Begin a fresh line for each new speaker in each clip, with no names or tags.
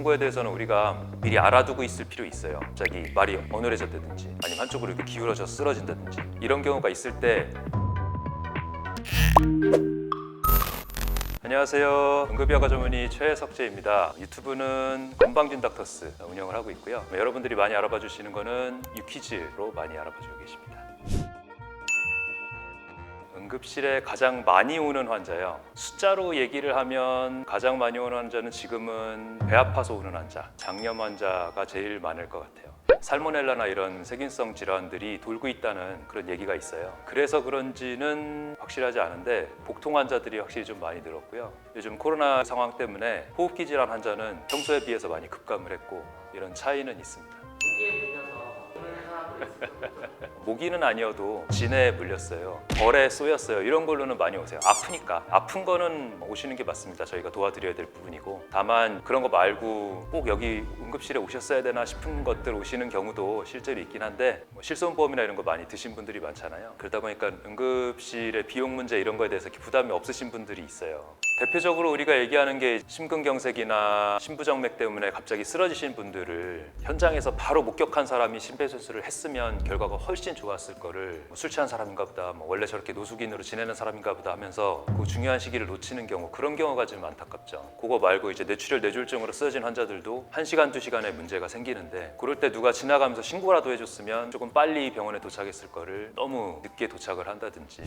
거에 대해서는 우리가 미리 알아두고 있을 필요 있어요. 갑자기 말이 어눌해졌다든지 아니면 한쪽으로 이렇게 기울어져 쓰러진다든지 이런 경우가 있을 때 안녕하세요. 응급의학과 전문의 최석재입니다. 유튜브는 건방진 닥터스 운영을 하고 있고요. 여러분들이 많이 알아봐 주시는 거는 유퀴즈로 많이 알아봐 주고 계십니다. 응급실에 가장 많이 오는 환자요. 숫자로 얘기를 하면 가장 많이 오는 환자는 지금은 배 아파서 오는 환자, 장염 환자가 제일 많을 것 같아요. 살모넬라나 이런 세균성 질환들이 돌고 있다는 그런 얘기가 있어요. 그래서 그런지는 확실하지 않은데 복통 환자들이 확실히 좀 많이 늘었고요. 요즘 코로나 상황 때문에 호흡기 질환 환자는 평소에 비해서 많이 급감을 했고 이런 차이는 있습니다. 모기는 아니어도 진해에 물렸어요, 벌에 쏘였어요, 이런 걸로는 많이 오세요. 아프니까. 아픈 거는 오시는 게 맞습니다. 저희가 도와드려야 될 부분이고, 다만 그런 거 말고 꼭 여기 응급실에 오셨어야 되나 싶은 것들 오시는 경우도 실제로 있긴 한데 실손보험이나 이런 거 많이 드신 분들이 많잖아요. 그러다 보니까 응급실의 비용 문제 이런 거에 대해서 부담이 없으신 분들이 있어요. 대표적으로 우리가 얘기하는 게 심근경색이나 심부정맥 때문에 갑자기 쓰러지신 분들을 현장에서 바로 목격한 사람이 심폐소생술을 했으면 결과가 훨씬 좋았을 거를 술 취한 사람인가 보다, 원래 저렇게 노숙인으로 지내는 사람인가 보다 하면서 그 중요한 시기를 놓치는 경우, 그런 경우가 좀 안타깝죠. 그거 말고 이제 뇌출혈 뇌졸중으로 쓰러진 환자들도 1시간, 2시간의 문제가 생기는데 그럴 때 누가 지나가면서 신고라도 해줬으면 조금 빨리 병원에 도착했을 거를 너무 늦게 도착을 한다든지.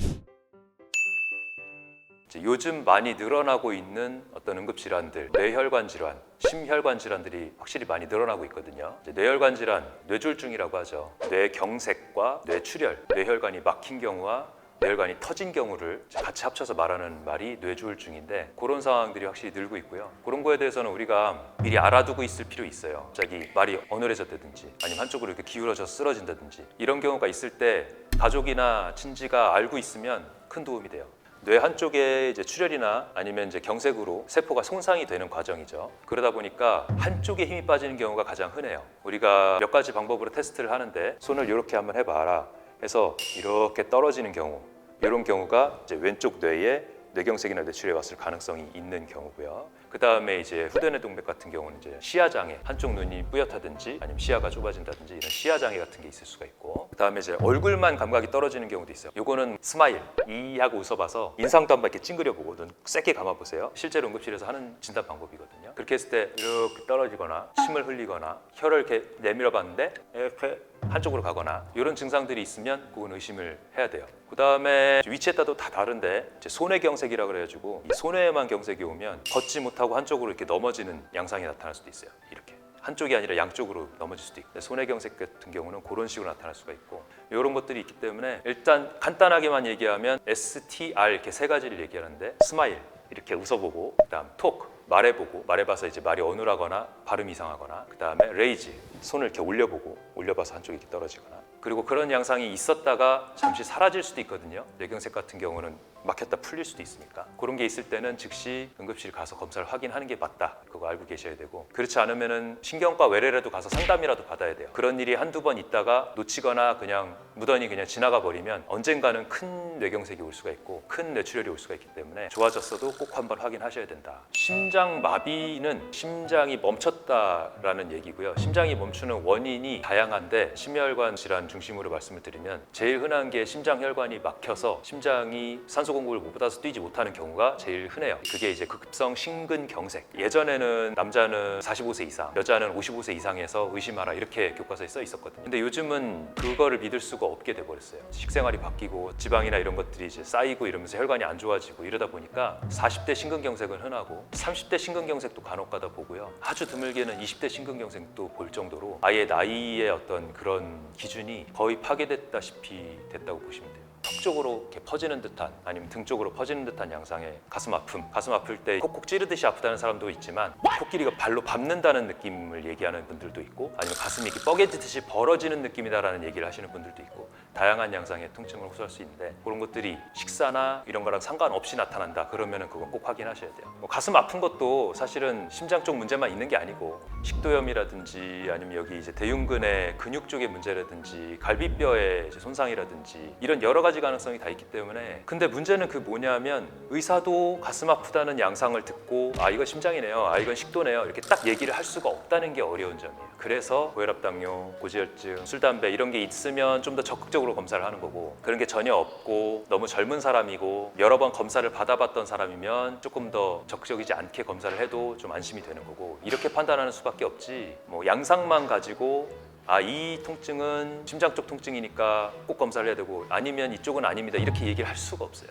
요즘 많이 늘어나고 있는 어떤 응급질환들, 뇌혈관 질환, 심혈관 질환들이 확실히 많이 늘어나고 있거든요. 뇌혈관 질환, 뇌졸중이라고 하죠. 뇌경색과 뇌출혈, 뇌혈관이 막힌 경우와 뇌혈관이 터진 경우를 같이 합쳐서 말하는 말이 뇌졸중인데, 그런 상황들이 확실히 늘고 있고요. 그런 거에 대해서는 우리가 미리 알아두고 있을 필요 있어요. 갑자기 말이 어눌해졌다든지 아니면 한쪽으로 이렇게 기울어져 쓰러진다든지 이런 경우가 있을 때 가족이나 친지가 알고 있으면 큰 도움이 돼요. 뇌 한쪽에 이제 출혈이나 아니면 이제 경색으로 세포가 손상이 되는 과정이죠. 그러다 보니까 한쪽에 힘이 빠지는 경우가 가장 흔해요. 우리가 몇 가지 방법으로 테스트를 하는데, 손을 이렇게 한번 해봐라 해서 이렇게 떨어지는 경우, 이런 경우가 이제 왼쪽 뇌에 뇌경색이나 뇌출혈이 왔을 가능성이 있는 경우고요. 그 다음에 이제 후대뇌동맥 같은 경우는 이제 시야장애, 한쪽 눈이 뿌옇다든지 아니면 시야가 좁아진다든지 이런 시야장애 같은 게 있을 수가 있고, 그 다음에 이제 얼굴만 감각이 떨어지는 경우도 있어요. 요거는 스마일, 이 하고 웃어봐서 인상도 한번 이렇게 찡그려보고 눈 세게 감아보세요. 실제로 응급실에서 하는 진단 방법이거든요. 그렇게 했을 때 이렇게 떨어지거나 침을 흘리거나 혀를 이렇게 내밀어봤는데 이렇게 한쪽으로 가거나 이런 증상들이 있으면 그건 의심을 해야 돼요. 그 다음에 위치에 따라 다 다른데 손해 경색이라 그래가지고 이 손해에만 경색이 오면 걷지 못하고 한쪽으로 이렇게 넘어지는 양상이 나타날 수도 있어요. 이렇게 한쪽이 아니라 양쪽으로 넘어질 수도 있고, 손해 경색 같은 경우는 그런 식으로 나타날 수가 있고, 이런 것들이 있기 때문에 일단 간단하게만 얘기하면 STR 이렇게 세 가지를 얘기하는데, 스마일 이렇게 웃어보고, 그다음 톡 말해보고, 말해봐서 이제 말이 어눌하거나 발음이 이상하거나, 그 다음에 레이즈 손을 이렇게 올려보고, 올려봐서 한쪽이 이렇게 떨어지거나, 그리고 그런 양상이 있었다가 잠시 사라질 수도 있거든요. 뇌경색 같은 경우는 막혔다 풀릴 수도 있으니까, 그런 게 있을 때는 즉시 응급실 가서 검사를 확인하는 게 맞다, 그거 알고 계셔야 되고, 그렇지 않으면은 신경과 외래라도 가서 상담이라도 받아야 돼요. 그런 일이 한두 번 있다가 놓치거나 그냥 무던히 그냥 지나가 버리면 언젠가는 큰 뇌경색이 올 수가 있고 큰 뇌출혈이 올 수가 있기 때문에 좋아졌어도 꼭 한번 확인하셔야 된다. 심장 마비는 심장이 멈췄다라는 얘기고요. 심장이 멈추는 원인이 다양한데, 심혈관 질환 중심으로 말씀을 드리면 제일 흔한 게 심장혈관이 막혀서 심장이 산소 공급을 못 받아서 뛰지 못하는 경우가 제일 흔해요. 그게 이제 급성 심근경색. 예전에는 남자는 45세 이상, 여자는 55세 이상에서 의심하라 이렇게 교과서에 써 있었거든요. 근데 요즘은 그거를 믿을 수가 없게 돼버렸어요. 식생활이 바뀌고 지방이나 이런 것들이 이제 쌓이고 이러면서 혈관이 안 좋아지고 이러다 보니까 40대 심근경색은 흔하고 30대 심근경색도 간혹가다 보고요. 아주 드물게는 20대 심근경색도 볼 정도로 아예 나이의 어떤 그런 기준이 거의 파괴됐다시피 됐다고 보시면 돼요. 턱 쪽으로 이렇게 퍼지는 듯한, 아니면 등 쪽으로 퍼지는 듯한 양상의 가슴 아픔, 가슴 아플 때 콕콕 찌르듯이 아프다는 사람도 있지만 코끼리가 발로 밟는다는 느낌을 얘기하는 분들도 있고, 아니면 가슴이 이렇게 뻐개지듯이 벌어지는 느낌이다라는 얘기를 하시는 분들도 있고, 다양한 양상의 통증을 호소할 수 있는데, 그런 것들이 식사나 이런 거랑 상관없이 나타난다 그러면은 그건 꼭 확인하셔야 돼요. 가슴 아픈 것도 사실은 심장 쪽 문제만 있는 게 아니고 식도염이라든지 아니면 여기 이제 대흉근의 근육 쪽의 문제라든지 갈비뼈의 이제 손상이라든지 이런 여러 가지 가능성이 다 있기 때문에 근데 문제는 그 뭐냐면 의사도 가슴 아프다는 양상을 듣고 아 이건 심장이네요, 아 이건 식도네요 이렇게 딱 얘기를 할 수가 없다는 게 어려운 점이에요. 그래서 고혈압, 당뇨, 고지혈증, 술, 담배 이런 게 있으면 좀 더 적극적으로 검사를 하는 거고 그런 게 전혀 없고 너무 젊은 사람이고 여러 번 검사를 받아봤던 사람이면 조금 더 적극적이지 않게 검사를 해도 좀 안심이 되는 거고 이렇게 판단하는 수밖에 없지 뭐 양상만 가지고 아 이 통증은 심장 쪽 통증이니까 꼭 검사를 해야 되고 아니면 이쪽은 아닙니다 이렇게 얘기를 할 수가 없어요.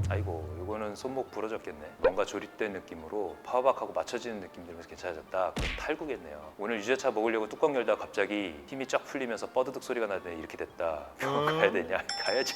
아이고 이거는 손목 부러졌겠네. 뭔가 조립된 느낌으로 파워박하고 맞춰지는 느낌 들면서 괜찮아졌다. 그럼 탈구겠네요. 오늘 유자차 먹으려고 뚜껑 열다가 갑자기 힘이 쫙 풀리면서 뻐드득 소리가 나더니 이렇게 됐다. 병원 가야 되냐? 가야죠.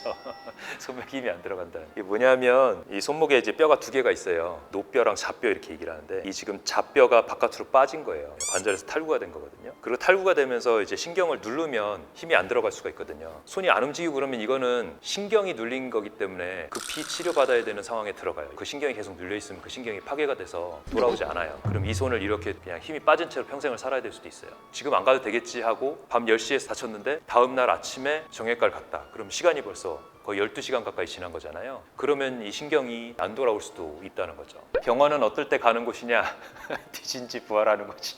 손목에 힘이 안 들어간다. 이게 뭐냐면 이 손목에 이제 뼈가 두 개가 있어요. 노뼈랑 좌뼈 이렇게 얘기를 하는데 이 지금 좌뼈가 바깥으로 빠진 거예요. 관절에서 탈구가 된 거거든요. 그리고 탈구가 되면서 이제 신경을 누르면 힘이 안 들어갈 수가 있거든요. 손이 안 움직이고 그러면 이거는 신경이 눌린 거기 때문에 급히 치료받아야 되는 상황에 들어가요. 그 신경이 계속 눌려 있으면 그 신경이 파괴가 돼서 돌아오지 않아요. 그럼 이 손을 이렇게 그냥 힘이 빠진 채로 평생을 살아야 될 수도 있어요. 지금 안 가도 되겠지 하고 밤 10시에 다쳤는데 다음 날 아침에 정형외과를 갔다. 그럼 시간이 벌써 거의 12시간 가까이 지난 거잖아요. 그러면 이 신경이 안 돌아올 수도 있다는 거죠. 병원은 어떨 때 가는 곳이냐? 뒤진 지 부활하는 거지.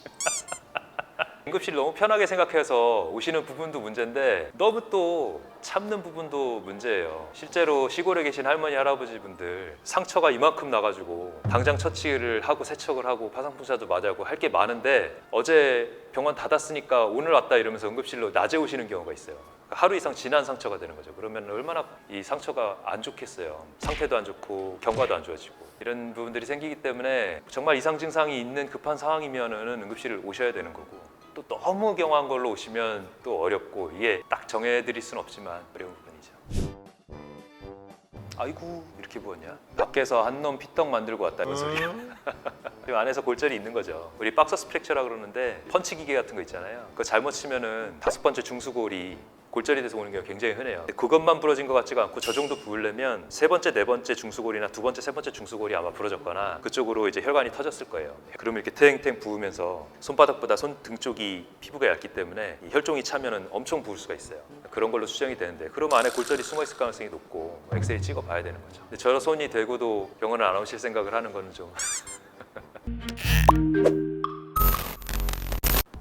응급실 너무 편하게 생각해서 오시는 부분도 문제인데 너무 또 참는 부분도 문제예요. 실제로 시골에 계신 할머니 할아버지 분들 상처가 이만큼 나가지고 당장 처치를 하고 세척을 하고 파상풍차도 맞아고 할 게 많은데 어제 병원 닫았으니까 오늘 왔다 이러면서 응급실로 낮에 오시는 경우가 있어요. 하루 이상 지난 상처가 되는 거죠. 그러면 얼마나 이 상처가 안 좋겠어요. 상태도 안 좋고 경과도 안 좋아지고 이런 부분들이 생기기 때문에 정말 이상 증상이 있는 급한 상황이면은 응급실을 오셔야 되는 거고 또 너무 경화한 걸로 오시면 또 어렵고 이게 딱 정해드릴 수는 없지만 어려운 부분이죠. 아이고 이렇게 부었냐? 밖에서 한 놈 피떡 만들고 왔다는 소리야. 그 안에서 골절이 있는 거죠. 우리 박서스 프랙처라 그러는데 펀치 기계 같은 거 있잖아요. 그거 잘못 치면은 5번째 중수골이 골절이 돼서 오는 게 굉장히 흔해요. 그것만 부러진 것 같지가 않고 저 정도 부으려면 3번째, 4번째 중수골이나 2번째, 3번째 중수골이 아마 부러졌거나 그쪽으로 이제 혈관이 터졌을 거예요. 그러면 이렇게 탱탱 부으면서 손바닥보다 손등 쪽이 피부가 얇기 때문에 이 혈종이 차면은 엄청 부을 수가 있어요. 그런 걸로 추정이 되는데 그럼 안에 골절이 숨어 있을 가능성이 높고 엑스레이 찍어 봐야 되는 거죠. 근데 저 손이 되고도 병원을 안 오실 생각을 하는 거는 좀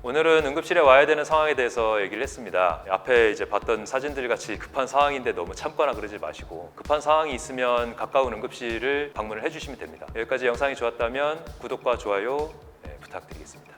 오늘은 응급실에 와야 되는 상황에 대해서 얘기를 했습니다. 앞에 이제 봤던 사진들 같이 급한 상황인데 너무 참거나 그러지 마시고 급한 상황이 있으면 가까운 응급실을 방문을 해주시면 됩니다. 여기까지 영상이 좋았다면 구독과 좋아요 부탁드리겠습니다.